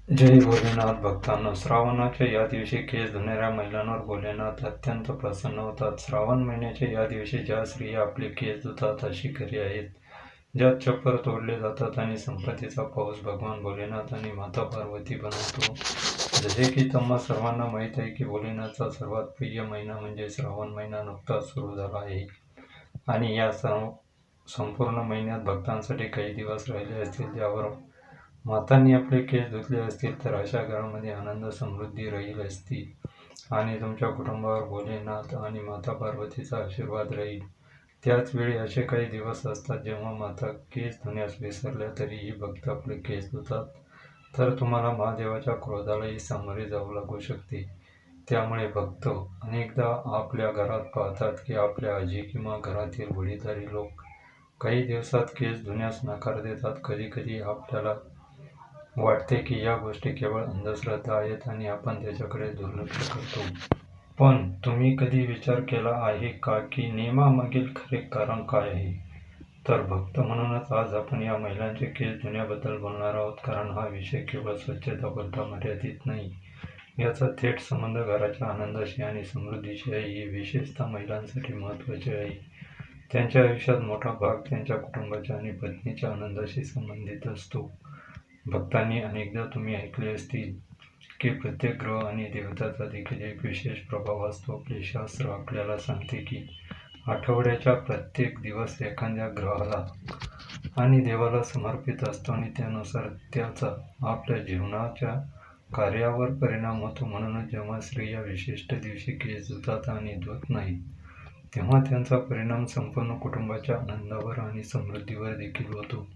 जय भोलेनाथ भक्तांनो, श्रावणाच्या या दिवशी केस धुणाऱ्या महिलांवर भोलेनाथ अत्यंत प्रसन्न होतात. श्रावण महिन्याच्या या दिवशी ज्या स्त्रिया आपले केस धुतात अशी घरे आहेत, ज्यात छप्पर तोडले जातात आणि संपत्तीचा पाऊस भगवान भोलेनाथ आणि माता पार्वती बनवतो. जसे की तुम्हा सर्वांना माहीत आहे की भोलेनाथचा सर्वात प्रिय महिना म्हणजे श्रावण महिना नुकताच सुरू झाला आहे आणि या संपूर्ण महिन्यात भक्तांसाठी काही दिवस राहिले असतील ज्यावर मातांनी आपले केस धुतले असतील तर अशा घरामध्ये आनंद समृद्धी राहील असती आणि तुमच्या कुटुंबावर भोलेनाथ आणि माता पार्वतीचा आशीर्वाद राहील. त्याच वेळी असे काही दिवस असतात जेव्हा माता केस धुण्यास विसरल्या तरीही भक्त आपले केस धुतात, तर तुम्हाला महादेवाच्या क्रोधालाही सामोरे जावं लागू शकते. त्यामुळे भक्त अनेकदा आपल्या घरात पाहतात की आपल्या आजी किंवा घरातील वडीलधारी लोक काही दिवसात केस धुण्यास नकार देतात. कधीकधी आपल्याला वाटते की या गोष्टी केवळ अंधश्रद्धा आहेत आणि आपण त्याच्याकडे दुर्लक्ष करतो. पण तुम्ही कधी विचार केला आहे का की नियमामागील खरे कारण काय आहे? तर भक्त म्हणूनच आज आपण या महिलांचे केस धुण्याबद्दल बोलणार आहोत, कारण हा विषय केवळ स्वच्छतेपुरता मर्यादित नाही. याचा थेट संबंध घराच्या आनंदाशी आणि समृद्धीशी आहे. ही विशेषतः महिलांसाठी महत्त्वाची आहे. त्यांच्या आयुष्यात मोठा भाग त्यांच्या कुटुंबाच्या आणि पत्नीच्या आनंदाशी संबंधित असतो. भक्तांनी अनेकदा तुम्ही ऐकले असतील की प्रत्येक ग्रह आणि देवताचा देखील एक विशेष प्रभाव असतो. आपले शास्त्र आपल्याला सांगते की आठवड्याच्या प्रत्येक दिवस एखाद्या ग्रहाला आणि देवाला समर्पित असतो आणि त्यानुसार त्याचा आपल्या जीवनाच्या कार्यावर परिणाम होतो. म्हणूनच जेव्हा स्त्रिया विशिष्ट दिवशी केस धुतात आणि धुत नाहीत, तेव्हा त्यांचा परिणाम संपूर्ण कुटुंबाच्या आनंदावर आणि समृद्धीवर देखील होतो.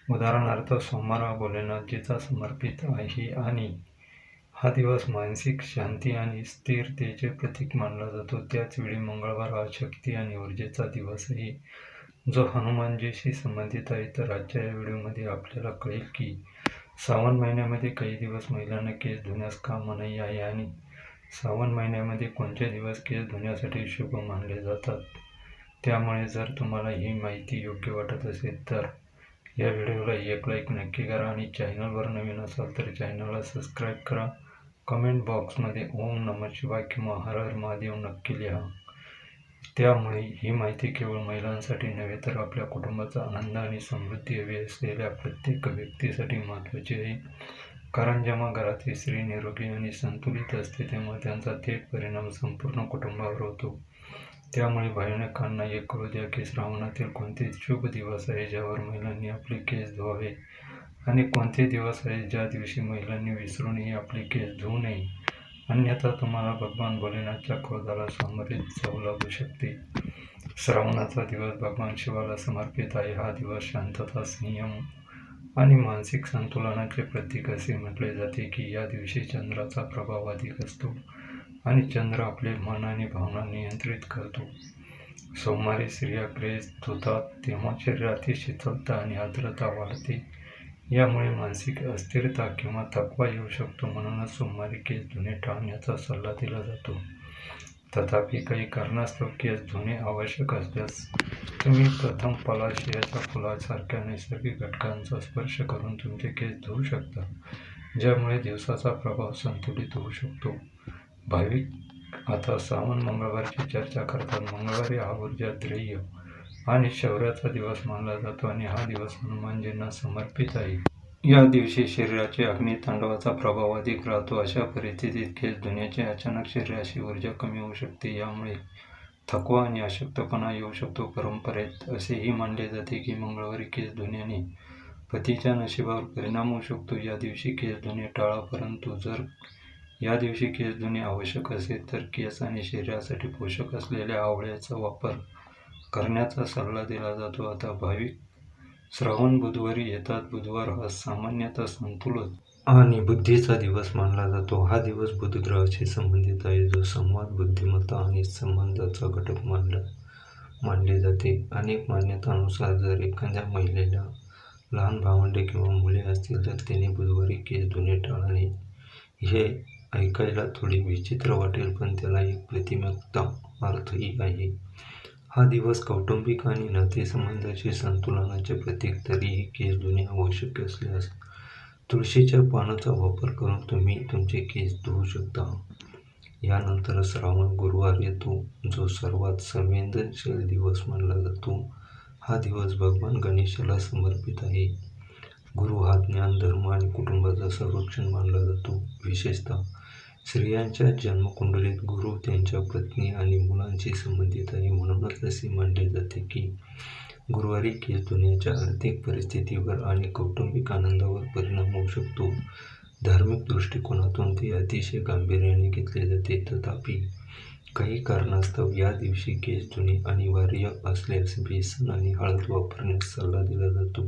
उदाहरणार्थ, सोमवार हा भोलेनाथजीचा समर्पित आहे आणि हा दिवस मानसिक शांती आणि स्थिरतेचे प्रतीक मानला जातो. त्याच वेळी मंगळवार हा शक्ती आणि ऊर्जेचा दिवस आहे, जो हनुमानजीशी संबंधित आहे. तर आजच्या या व्हिडिओमध्ये आपल्याला कळेल की श्रावण महिन्यामध्ये काही दिवस महिलांना केस धुण्यास का मनाई आहे आणि श्रावण महिन्यामध्ये कोणते दिवस केस धुण्यासाठी शुभ मानले जातात. त्यामुळे जर तुम्हाला ही माहिती योग्य वाटत असेल तर या व्हिडिओला एक लाईक नक्की करा आणि चॅनलवर नवीन असाल तर चॅनलला सबस्क्राईब करा. कमेंट बॉक्समध्ये ओम नमः शिवाय किंवा हर हर महादेव नक्की लिहा. त्यामुळे ही माहिती केवळ महिलांसाठी नव्हे तर आपल्या कुटुंबाचा आनंद आणि समृद्धी हवी असलेल्या प्रत्येक व्यक्तीसाठी महत्त्वाची आहे. कारण जेव्हा घरातील स्त्री निरोगी आणि संतुलित असते तेव्हा त्यांचा थेट परिणाम संपूर्ण कुटुंबावर होतो. त्यामुळे भावनिकांना एक कळू द्या की श्रावणातील कोणते शुभ दिवस आहे ज्यावर महिलांनी आपले केस धुवावे आणि कोणते दिवस आहे ज्या दिवशी महिलांनी विसरूनही आपले केस धुवू नये, अन्यथा तुम्हाला भगवान भोलेनाथच्या क्रोधाला सामोरे जावं लागू शकते. श्रावणाचा दिवस भगवान शिवाला समर्पित आहे. हा दिवस शांतता, संयम आणि मानसिक संतुलनाचे प्रतीक असे म्हटले जाते की या दिवशी चंद्राचा प्रभाव अधिक असतो आणि चंद्र आपले मन आणि भावना नियंत्रित करतो. सोमवारी स्त्रिया केस धुतात तेव्हा शरीरातील शीतलता आणि आर्द्रता वाढते. यामुळे मानसिक अस्थिरता किंवा थकवा येऊ शकतो. म्हणूनच सोमवारी केस धुणे टाळण्याचा सल्ला दिला जातो. तथापि काही कारणास्तव केस धुणे आवश्यक असल्यास तुम्ही प्रथम पलाशियाच्या फुलासारख्या नैसर्गिक घटकांचा स्पर्श करून तुमचे केस धुवू शकता, ज्यामुळे दिवसाचा प्रभाव संतुलित होऊ शकतो. भाविक आता श्रावण मंगळवारची चर्चा करतात. मंगळवारी हा ऊर्जा, धैर्य आणि शौर्याचा दिवस मानला जातो आणि हा दिवस हनुमानजींना समर्पित आहे. या दिवशी शरीराचे अग्नितांडवाचा प्रभाव अधिक राहतो. अशा परिस्थितीत केस धुण्याचे अचानक शरीराची ऊर्जा कमी होऊ शकते. यामुळे थकवा आणि अशक्तपणा येऊ शकतो. परंपरेत असेही मानले जाते की मंगळवारी केस धुण्याने पतीच्या नशिबावर परिणाम होऊ शकतो. या दिवशी केस धुणे टाळा. परंतु जर या दिवशी केस धुणे आवश्यक असेल तर केस आणि शरीरासाठी पोषक असलेल्या आवळ्याचा वापर करण्याचा सल्ला दिला जातो. आता भाविक श्रावण बुधवारी येतात. बुधवार हा सामान्यतः संतुलन आणि बुद्धीचा दिवस मानला जातो. हा दिवस बुध ग्रहाशी संबंधित आहे, जो संवाद, बुद्धिमत्ता आणि संबंधाचा घटक मानले जाते. अनेक मान्यतांनुसार जर एखाद्या महिलेला लहान भावंडे किंवा मुले असतील तर तिने बुधवारी केस धुणे टाळणे. हे ऐकायला थोडी विचित्र वाटेल, पण त्याला एक प्रतिमक अर्थही आहे. हा दिवस कौटुंबिक आणि नातेसंबंधांचे संतुलनाचे प्रतीक. तरीही केस धुणे आवश्यक असल्यास तुळशीच्या पानाचा वापर करून तुम्ही तुमचे केस धुवू शकता. यानंतर श्रावण गुरुवार येतो, जो सर्वात संवेदनशील दिवस मानला जातो. हा दिवस भगवान गणेशाला समर्पित आहे. गुरु हा ज्ञान, धर्म आणि कुटुंबाचा संरक्षण मानला जातो. विशेषतः स्त्रियांच्या जन्मकुंडलीत गुरु त्यांच्या पत्नी आणि मुलांशी संबंधित आहे. म्हणूनच असे मानले जाते की गुरुवारी केस धुण्याच्या आर्थिक परिस्थितीवर आणि कौटुंबिक आनंदावर परिणाम होऊ शकतो. धार्मिक दृष्टिकोनातून ते अतिशय गांभीर्याने घेतले जाते. तथापि, काही कारणास्तव या दिवशी केस धुणे अनिवार्य असल्यास बेसन आणि हळद वापरण्यास सल्ला दिला जातो,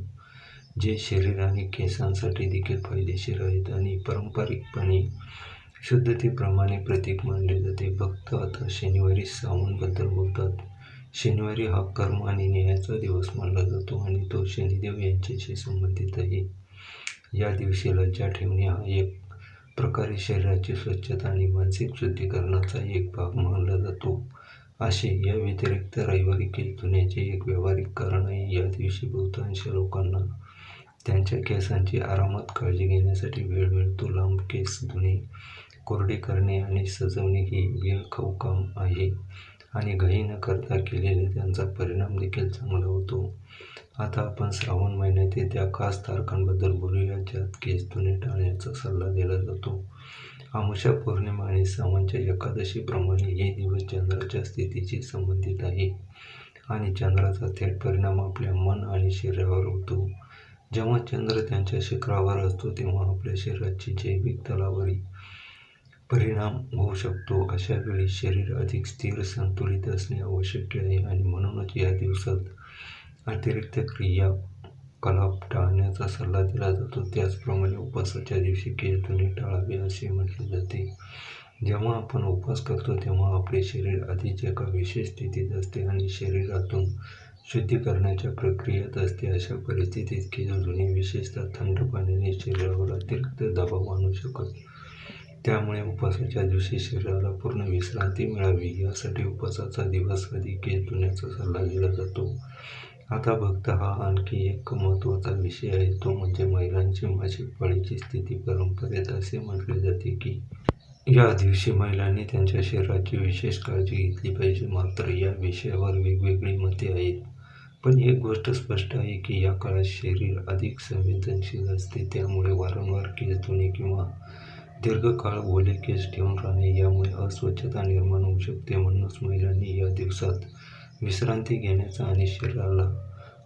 जे शरीर आणि केसांसाठी देखील फायदेशीर आहेत आणि पारंपरिकपणे शुद्धतेप्रमाणे प्रतीक मानले जाते. भक्त आता शनिवारी श्रावणबद्दल बोलतात. शनिवारी हा कर्म आणि न्यायाचा दिवस मानला जातो आणि तो शनिदेव यांच्याशी संबंधित आहे. या दिवशी लज्जा ठेवणे हा एक प्रकारे शरीराची स्वच्छता आणि मानसिक शुद्धीकरणाचा एक भाग मानला जातो. असे या व्यतिरिक्त रविवारी केस धुण्याचे एक व्यावहारिक कारण आहे. या दिवशी बहुतांश लोकांना त्यांच्या केसांची आरामात काळजी घेण्यासाठी वेळ मिळतो. लांब केस धुणे, कोरडे करणे आणि सजवणे ही वेळखाऊ काम आहे आणि घाई न करता केलेले त्यांचा परिणाम देखील चांगला होतो. आता आपण श्रावण महिन्यातील त्या खास तारखांबद्दल बोलूया ज्यात केस धुणे टाळण्याचा सल्ला दिला जातो. अमावस्या, पौर्णिमा आणि श्रावणच्या एकादशीप्रमाणे हे दिवस चंद्राच्या स्थितीशी संबंधित आहे आणि चंद्राचा थेट परिणाम आपल्या मन आणि शरीरावर होतो. जेव्हा चंद्र त्यांच्या शिखरावर असतो तेव्हा आपल्या शरीराची जैविक तलावरही परिणाम होऊ शकतो. अशा वेळी शरीर अधिक स्थिर, संतुलित असणे आवश्यक आहे आणि म्हणूनच या दिवसात अतिरिक्त क्रियाकलाप टाळण्याचा सल्ला दिला जातो. त्याचप्रमाणे उपवासाच्या दिवशी केस धुणे टाळावे असे म्हटले जाते. जेव्हा आपण उपवास करतो तेव्हा आपले शरीर आधीच एका विशेष स्थितीत असते आणि शरीरातून शुद्धीकरणाच्या प्रक्रियेत असते. अशा परिस्थितीत केस धुणे, विशेषतः थंड पाण्याने, शरीरावर अतिरिक्त दबाव आणू शकत. त्यामुळे उपवासाच्या दिवशी शरीराला पूर्ण विश्रांती मिळावी यासाठी उपवासाचा दिवस आधी केस धुण्याचा सल्ला दिला जातो. आता भक्त हा आणखी एक महत्त्वाचा विषय आहे, तो म्हणजे महिलांची मासिक पाळीची स्थिती. परंपरेत असे म्हटले जाते की या दिवशी महिलांनी त्यांच्या शरीराची विशेष काळजी घेतली पाहिजे. मात्र या विषयावर वेगवेगळी मते आहेत. पण एक गोष्ट स्पष्ट आहे की या काळात शरीर अधिक संवेदनशील असते. त्यामुळे वारंवार केस धुणे किंवा दीर्घकाळ ओले केस ठेवून राहणे यामुळे अस्वच्छता निर्माण होऊ शकते. म्हणूनच महिलांनी या दिवसात विश्रांती घेण्याचा आणि शरीराला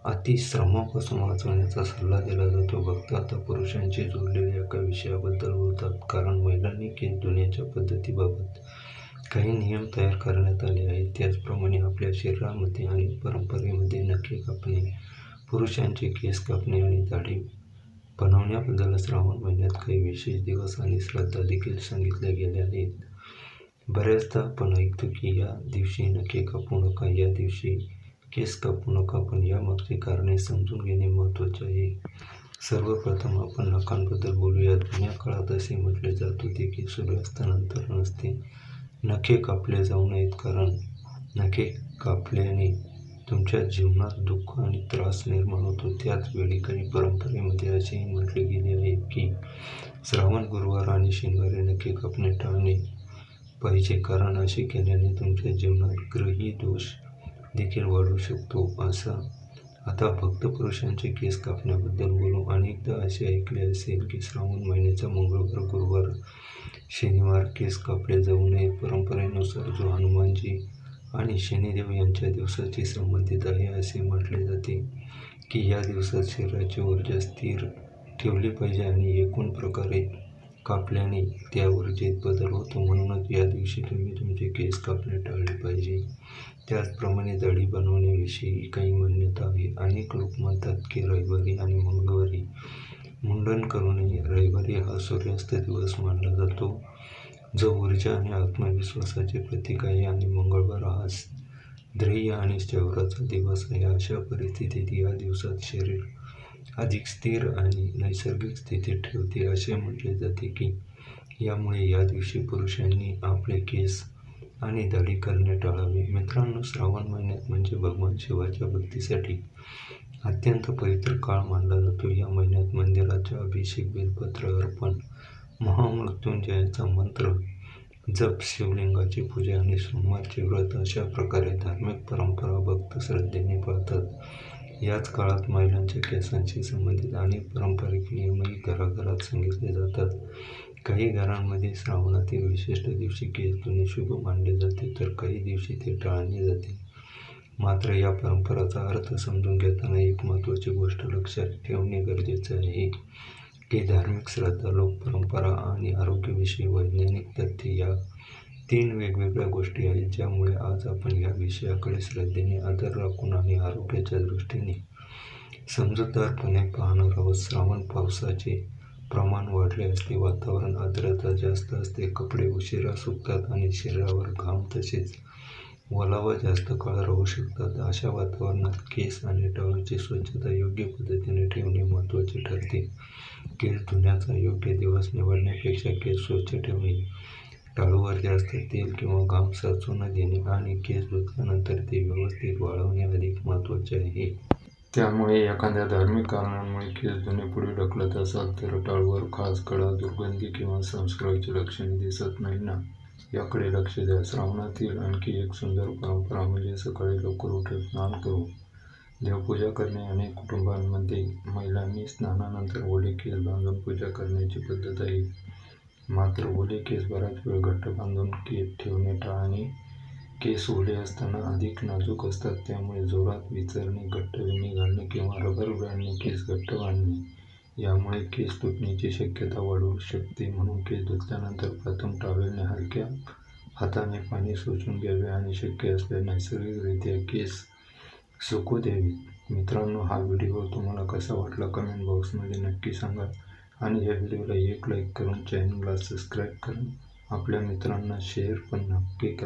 अतिश्रमापासून वाचवण्याचा सल्ला दिला जातो. भक्त आता पुरुषांशी जोडलेल्या एका विषयाबद्दल बोलतात, कारण महिलांनी केस धुण्याच्या पद्धतीबाबत काही नियम तयार करण्यात आले आहेत. त्याचप्रमाणे आपल्या शरीरामध्ये आणि परंपरेमध्ये नखे कापणे, पुरुषांचे केस कापणे आणि दाढी बनवण्याबद्दल श्रावण महिन्यात काही विशेष दिवस आणि श्रद्धा देखील सांगितल्या गेल्या आहेत. बऱ्याचदा आपण ऐकतो की या दिवशी नखे कापू नका, या दिवशी केस कापू नका, पण यामागची कारणे समजून घेणे महत्त्वाचे आहे. सर्वप्रथम आपण नखांबद्दल बोलूया. जुन्या काळात असे म्हटले जात होते की सूर्यास्तानंतर नसते नखे कापले जाऊ नयेत, कारण नखे कापल्याने तुमच्या जीवनात दुःख आणि त्रास निर्माण होतो. त्याच वेळी काही परंपरेमध्ये असेही म्हटले गेले आहे की श्रावण गुरुवार आणि शनिवारी नखे कापणे टाळणे पाहिजे, कारण असे केल्याने तुमच्या जीवनात ग्रही दोष देखील वाढू शकतो. आता भक्त पुरुषांचे केस कापण्याबद्दल बोलू. अनेकदा असे ऐकले असेल की श्रावण महिन्याचा मंगळवार, गुरुवार, शनिवार केस कापले जाऊ नयेत. परंपरेनुसार जो हनुमानजी आणि शनिदेव यांच्या दिवसाशी संबंधित आहे. असे म्हटले जाते की या दिवसात शरीराची ऊर्जा स्थिर ठेवली पाहिजे आणि एकूण प्रकारे कापल्याने त्या ऊर्जेत बदल होतो. म्हणूनच या दिवशी तुम्ही तुमचे केस कापणे टाळले पाहिजे. त्याचप्रमाणे दाढी बनवण्याविषयी काही मान्यता आहे. अनेक लोक म्हणतात की रविवारी आणि मंगळवारी मुंडन करू नये. रविवारी हा सूर्यास्त दिवस मानला जातो, जो ऊर्जा आणि आत्मविश्वासाचे प्रतीक आहे, आणि मंगळवार हा धैर्य आणि शौर्याचा दिवस आहे. अशा परिस्थितीत या दिवसात शरीर अधिक स्थिर आणि नैसर्गिक स्थितीत ठेवते. असे म्हटले जाते की यामुळे या दिवशी पुरुषांनी आपले केस आणि दाढी करणे टाळावे. मित्रांनो, श्रावण महिन्यात म्हणजे भगवान शिवाच्या भक्तीसाठी अत्यंत पवित्र काळ मानला जातो. या महिन्यात मंदिराच्या अभिषेक, बेलपत्र अर्पण, महामृत्युंजयाचा मंत्र जप, शिवलिंगाची पूजा आणि सोमवारचे व्रत अशा प्रकारे धार्मिक परंपरा भक्त श्रद्धेने पाळतात. याच काळात महिलांच्या केसांशी संबंधित अनेक पारंपरिक नियमही घराघरात सांगितले जातात. काही घरांमध्ये श्रावणातील विशिष्ट दिवशी केस धुणे शुभ मानले जाते, तर काही दिवशी ते टाळले जाते. मात्र या परंपराचा अर्थ समजून घेताना एक महत्त्वाची गोष्ट लक्षात ठेवणे गरजेचे आहे की धार्मिक श्रद्धा, लोकपरंपरा आणि आरोग्याविषयी वैज्ञानिक तथ्य या 3 वेगवेगळ्या गोष्टी आहेत, ज्यामुळे आज आपण या विषयाकडे श्रद्धेने आदर राखून आणि आरोग्याच्या दृष्टीने समजूतदारपणे पाहणार आहोत. श्रावण पावसाचे प्रमाण वाढले असते, वातावरण आर्द्रता जास्त असते, कपडे उशिरा सुकतात आणि शरीरावर घाम तसेच ओलावा जास्त काळ राहू शकतात. अशा वातावरणात केस आणि टाळूची स्वच्छता योग्य पद्धतीने ठेवणे महत्त्वाचे ठरते. केस धुण्याचा योग्य दिवस निवडण्यापेक्षा केस स्वच्छ ठेवणे, टाळूवर जास्त तेल किंवा घाम साचू न देणे आणि केस धुतल्यानंतर ते व्यवस्थित वाळवणे अधिक महत्त्वाचे आहे. त्यामुळे एखाद्या धार्मिक कारणांमुळे केस धुणे पुढे ढकलत असाल तर टाळूवर खाज, कडा, दुर्गंधी किंवा संसर्गाची लक्षणे दिसत नाही ना, याकडे लक्ष द्या. श्रावणातील आणखी एक सुंदर परंपरा म्हणजे सकाळी लवकर उठून स्नान करून देवपूजा करणे. अनेक कुटुंबांमध्ये महिलांनी स्नानानंतर ओले केस बांधून पूजा करण्याची पद्धत आहे. मात्र ओले केस बराच वेळ घट्ट बांधून ठेवणे टाळणे. केस ओले असताना अधिक नाजूक असतात, त्यामुळे जोरात विंचरणे, घट्ट वेणी घालणे किंवा रबर बँडने केस घट्ट बांधणे यामुळे केस तुटण्याची शक्यता वाढू शकते. म्हणून केस धुतल्यानंतर प्रथम टॉवेलने हलक्या हाताने पाणी शोषून घ्यावे आणि शक्य असल्यास नैसर्गिकरित्या केस सुकू द्यावीत. मित्रांनो, हा व्हिडिओ तुम्हाला कसा वाटला कमेंट बॉक्समध्ये नक्की सांगा आणि या व्हिडिओला एक लाईक करून चॅनलला सबस्क्राईब करून आपल्या मित्रांना शेअर पण नक्की करा.